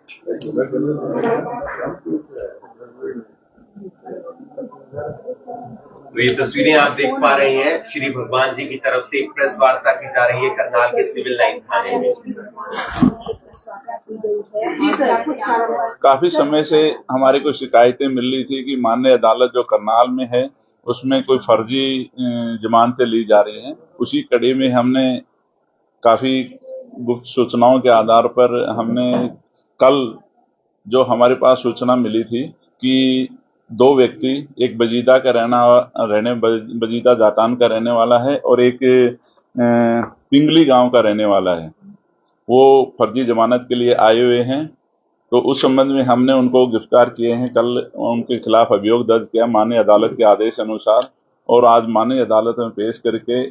तो ये तस्वीरें आप देख पा रहे हैं, श्री भगवान जी की तरफ से एक प्रेस वार्ता की जा रही है करनाल के सिविल लाइन थाने में। काफी समय से हमारे को शिकायतें मिल रही थी कि माननीय अदालत जो करनाल में है उसमें कोई फर्जी जमानतें ली जा रही हैं। उसी कड़ी में हमने काफी गुप्त सूचनाओं के आधार पर हमने कल जो हमारे पास सूचना मिली थी कि दो व्यक्ति, एक बजीदा जाटान का रहने वाला है और एक पिंगली गांव का रहने वाला है, वो फर्जी जमानत के लिए आए हुए हैं। तो उस संबंध में हमने उनको गिरफ्तार किए हैं। कल उनके खिलाफ अभियोग दर्ज किया माननीय अदालत के आदेश अनुसार, और आज माननीय अदालत में पेश करके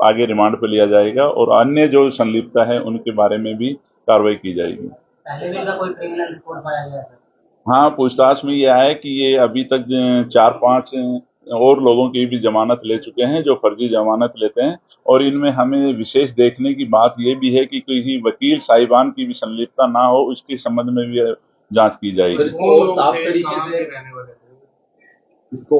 आगे रिमांड पर लिया जाएगा और अन्य जो संलिप्तता है उनके बारे में भी कार्रवाई की जाएगी। पहले भी इनका कोई क्रिमिनल रिकॉर्ड पाया गया था? हाँ, पूछताछ में ये आया कि ये अभी तक 4-5 और लोगों की भी जमानत ले चुके हैं जो फर्जी जमानत लेते हैं, और इनमें हमें विशेष देखने की बात ये भी है कि किसी वकील साहिबान की भी संलिप्तता ना हो, उसके संबंध में भी जांच की जाएगी। इसको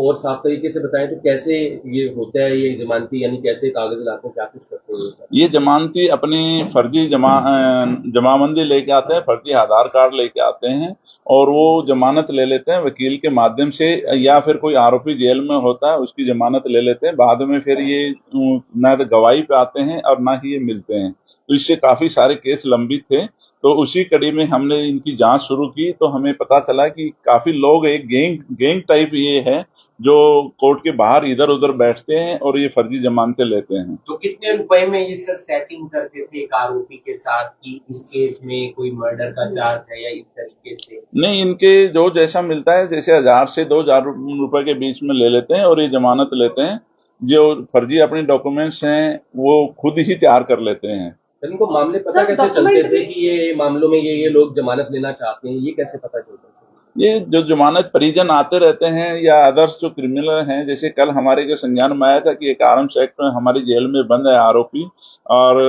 और साफ तरीके से बताएं तो कैसे ये होता है, ये जमानती यानी कैसे कागज लाते हैं, क्या कुछ करते हैं? ये जमानती अपनी फर्जी जमाबंदी लेके आते हैं, फर्जी आधार कार्ड लेके आते हैं और वो जमानत ले लेते हैं वकील के माध्यम से, या फिर कोई आरोपी जेल में होता है उसकी जमानत ले लेते हैं। बाद में फिर ये न तो गवाही पे आते हैं और ना ही ये मिलते हैं। तो इससे काफी सारे केस लंबित थे, तो उसी कड़ी में हमने इनकी जांच शुरू की तो हमें पता चला कि काफी लोग एक गैंग टाइप ये है जो कोर्ट के बाहर इधर उधर बैठते हैं और ये फर्जी जमानतें लेते हैं। तो कितने रुपए में ये सर सेटिंग करते थे एक आरोपी के साथ कि इस केस में कोई मर्डर का चार्ज है या इस तरीके से? नहीं, इनके जो जैसा मिलता है, जैसे 1000 से 2000 रुपए के बीच में ले लेते हैं और ये जमानत लेते हैं। जो फर्जी अपने डॉक्यूमेंट्स हैं वो खुद ही तैयार कर लेते हैं। इनको मामले पता कैसे चलते थे कि ये मामलों में ये लोग जमानत लेना चाहते हैं, ये कैसे पता चलता है? ये जो जमानत परिजन आते रहते हैं या अदर्स जो क्रिमिनल हैं, जैसे कल हमारे जो संज्ञान में आया था कि एक आर्म्स एक्ट में हमारी जेल में बंद है आरोपी और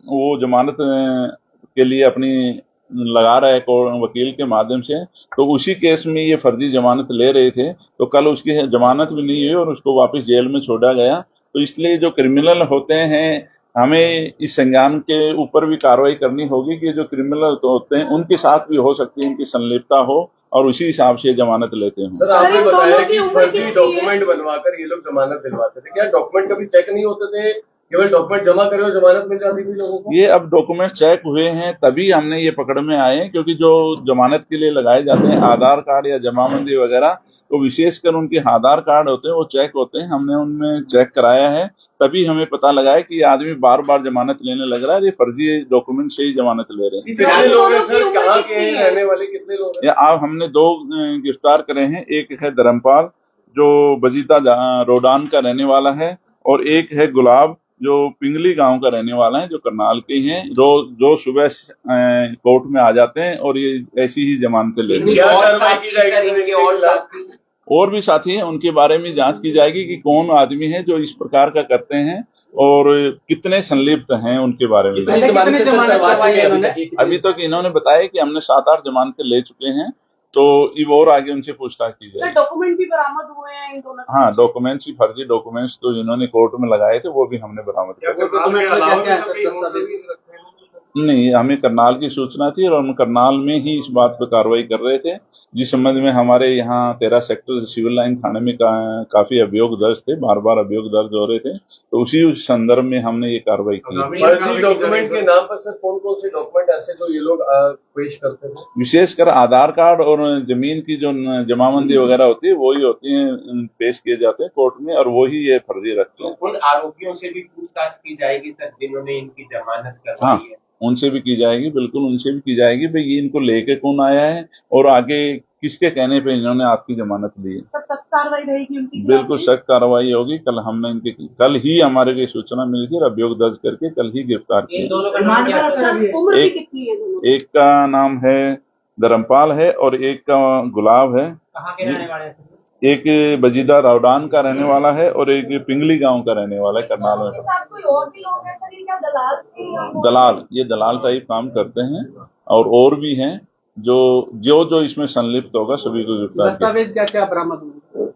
वो जमानत के लिए अपनी लगा रहा है वकील के माध्यम से, तो उसी केस में ये फर्जी जमानत ले रहे थे। तो कल उसकी जमानत भी नहीं हुई और उसको वापस जेल में छोड़ा गया। तो इसलिए जो क्रिमिनल होते हैं हमें इस संज्ञान के ऊपर भी कार्रवाई करनी होगी कि जो क्रिमिनल होते हैं उनके साथ भी हो सकती है इनकी संलिप्तता हो और उसी हिसाब से जमानत लेते हैं। सर, आपने बताया कि फर्जी डॉक्यूमेंट बनवाकर ये लोग जमानत दिलवाते थे, क्या डॉक्यूमेंट कभी चेक नहीं होते थे? केवल डॉक्यूमेंट जमा करे और जमानत मिल जाती थी लोगों को? ये अब डॉक्यूमेंट चेक हुए हैं तभी हमने ये पकड़ में आए हैं, क्योंकि जो जमानत के लिए लगाए जाते हैं आधार कार्ड या जमाबंदी वगैरह, तो विशेषकर उनके आधार कार्ड होते हैं वो चेक होते हैं। हमने उनमें चेक कराया है, तभी हमें पता लगा है कि ये आदमी बार बार जमानत लेने लग रहा है, ये फर्जी डॉक्यूमेंट से ही जमानत ले रहे हैं। कितने लोग हैं सर, कहाँ के हैं, रहने वाले कितने लोग हैं? अब हमने 2 गिरफ्तार करे हैं। एक है धर्मपाल जो बजीता रोडान का रहने वाला है, और एक है गुलाब जो पिंगली गांव का रहने वाला है, जो करनाल के हैं, जो सुबह कोर्ट में आ जाते हैं और ये ऐसी ही जमानतें लेते हैं। और भी साथी हैं, उनके बारे में जांच की जाएगी कि कौन आदमी है जो इस प्रकार का करते हैं और कितने संलिप्त हैं उनके बारे में। अभी तक इन्होंने बताया कि हमने 7-8 जमानतें ले चुके हैं, तो ये और आगे उनसे पूछताछ की जाएगी। डॉक्यूमेंट भी बरामद हुए हैं इन दोनों? हाँ, डॉक्यूमेंट्स भी, फर्जी डॉक्यूमेंट्स तो इन्होंने कोर्ट में लगाए थे वो भी हमने बरामद किया। नहीं, हमें करनाल की सूचना थी और हम करनाल में ही इस बात पर कार्रवाई कर रहे थे, जिस संबंध में हमारे यहाँ 13 सेक्टर सिविल लाइन थाने में काफी अभियोग दर्ज थे, बार बार अभियोग दर्ज हो रहे थे, तो उसी संदर्भ में हमने ये कार्रवाई की। फर्जी डॉक्यूमेंट के नाम पर सर कौन कौन से डॉक्यूमेंट ऐसे जो ये लोग पेश करते थे? विशेषकर आधार कार्ड और जमीन की जो जमाबंदी वगैरह होती है वही होती है, पेश किए जाते हैं कोर्ट में, और वही ये फर्जी रखते हैं। तो उन आरोपियों से भी पूछताछ की जाएगी सर जिन्होंने इनकी जमानत करवाई है? उनसे भी की जाएगी, बिल्कुल उनसे भी की जाएगी भाई ये इनको लेके कौन आया है और आगे किसके कहने पे इन्होंने आपकी जमानत ली है। सख्त कार्रवाई रहेगी उनकी? बिल्कुल सख्त कार्रवाई होगी। कल ही हमारे को सूचना मिली थी, अभियोग दर्ज करके कल ही गिरफ्तार किया। एक का नाम है धर्मपाल है और एक का गुलाब है। कहाँ के रहने वाले हैं? एक बजीदा रोडान का रहने वाला है और एक पिंगली गांव का रहने वाला है, करनाल में। कोई और भी लोग हैं सर, ये क्या दलाल, ये दलाल टाइप काम करते हैं और भी हैं। जो इसमें संलिप्त होगा सभी को गिरफ्तार किया। दस्तावेज क्या क्या बरामद हुए?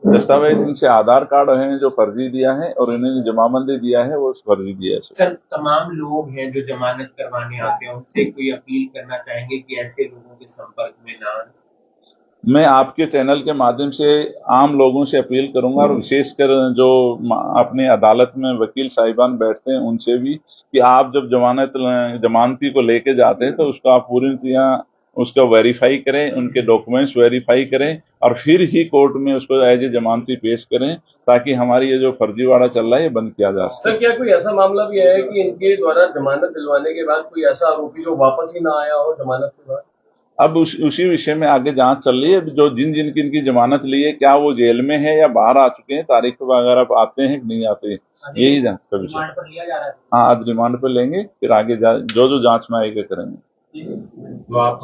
दस्तावेज इनसे आधार कार्ड हैं जो फर्जी दिया है, और इन्होंने जमाबंदी दिया है वो फर्जी दिया है। सर, तमाम लोग हैं जो जमानत करवाने आते हैं, उनसे कोई अपील करना चाहेंगे कि ऐसे लोगों के संपर्क में ना आए? मैं आपके चैनल के माध्यम से आम लोगों से अपील करूंगा, और विशेषकर जो अपने अदालत में वकील साहिबान बैठते हैं उनसे भी, कि आप जब जमानती को लेके जाते हैं तो उसको आप पूरी तरह उसका वेरीफाई करें, उनके डॉक्यूमेंट्स वेरीफाई करें, और फिर ही कोर्ट में उसको एज ए जमानती पेश करें, ताकि हमारी ये जो फर्जीवाड़ा चल रहा है ये बंद किया जा सके। सर, क्या कोई ऐसा मामला भी है कि इनके द्वारा जमानत दिलवाने के बाद कोई ऐसा आरोपी जो वापस ही ना आया हो जमानत के बाद? अब उसी विषय में आगे जांच चल रही है। जो जिन की इनकी जमानत ली है, क्या वो जेल में है या बाहर आ चुके हैं, तारीख वगैरह आते हैं कि नहीं आते, यही जांच का विषय। रिमांड पर लिया जा रहा है। हाँ, आज रिमांड पर लेंगे, फिर आगे जो जांच में आएगा करेंगे। तो आप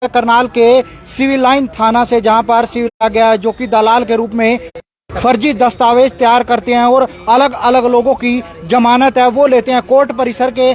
करनाल के सिविल लाइन थाना से, जहां पर सिविल गया जो कि दलाल के रूप में फर्जी दस्तावेज तैयार करते हैं और अलग अलग लोगों की जमानत है वो लेते हैं। कोर्ट परिसर के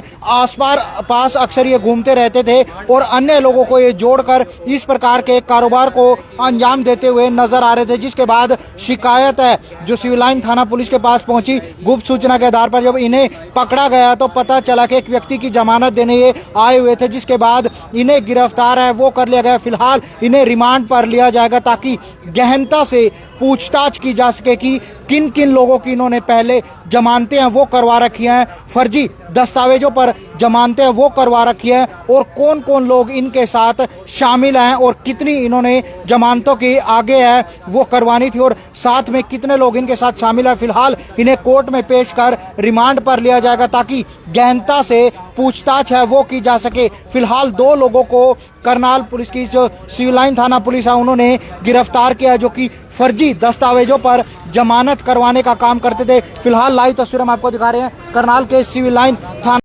पास अक्सर ये घूमते रहते थे और अन्य लोगों को ये जोड़कर इस प्रकार के कारोबार को अंजाम देते हुए नजर आ रहे थे, जिसके बाद शिकायत है जो सिविल लाइन थाना पुलिस के पास पहुंची। गुप्त सूचना के आधार पर जब इन्हें पकड़ा गया तो पता चला कि एक व्यक्ति की जमानत देने ये आए हुए थे, जिसके बाद इन्हें गिरफ्तार है वो कर लिया गया। फिलहाल इन्हें रिमांड पर लिया जाएगा ताकि गहनता से पूछताछ की जा सके कि किन किन लोगों की इन्होंने पहले जमानतें हैं वो करवा रखी हैं, फर्जी दस्तावेजों पर जमानतें वो करवा रखी है, और कौन कौन लोग इनके साथ शामिल हैं और कितनी इन्होंने जमानतों की आगे है वो करवानी थी, और साथ में कितने लोग इनके साथ शामिल है। फिलहाल इन्हें कोर्ट में पेश कर रिमांड पर लिया जाएगा ताकि गहनता से पूछताछ है वो की जा सके। फिलहाल 2 लोगों को करनाल पुलिस की जो सिविल लाइन थाना पुलिस है उन्होंने गिरफ्तार किया, जो कि फर्जी दस्तावेजों पर जमानत करवाने का काम करते थे। फिलहाल लाइव तस्वीरें हम आपको दिखा रहे हैं करनाल के सिविल लाइन थाना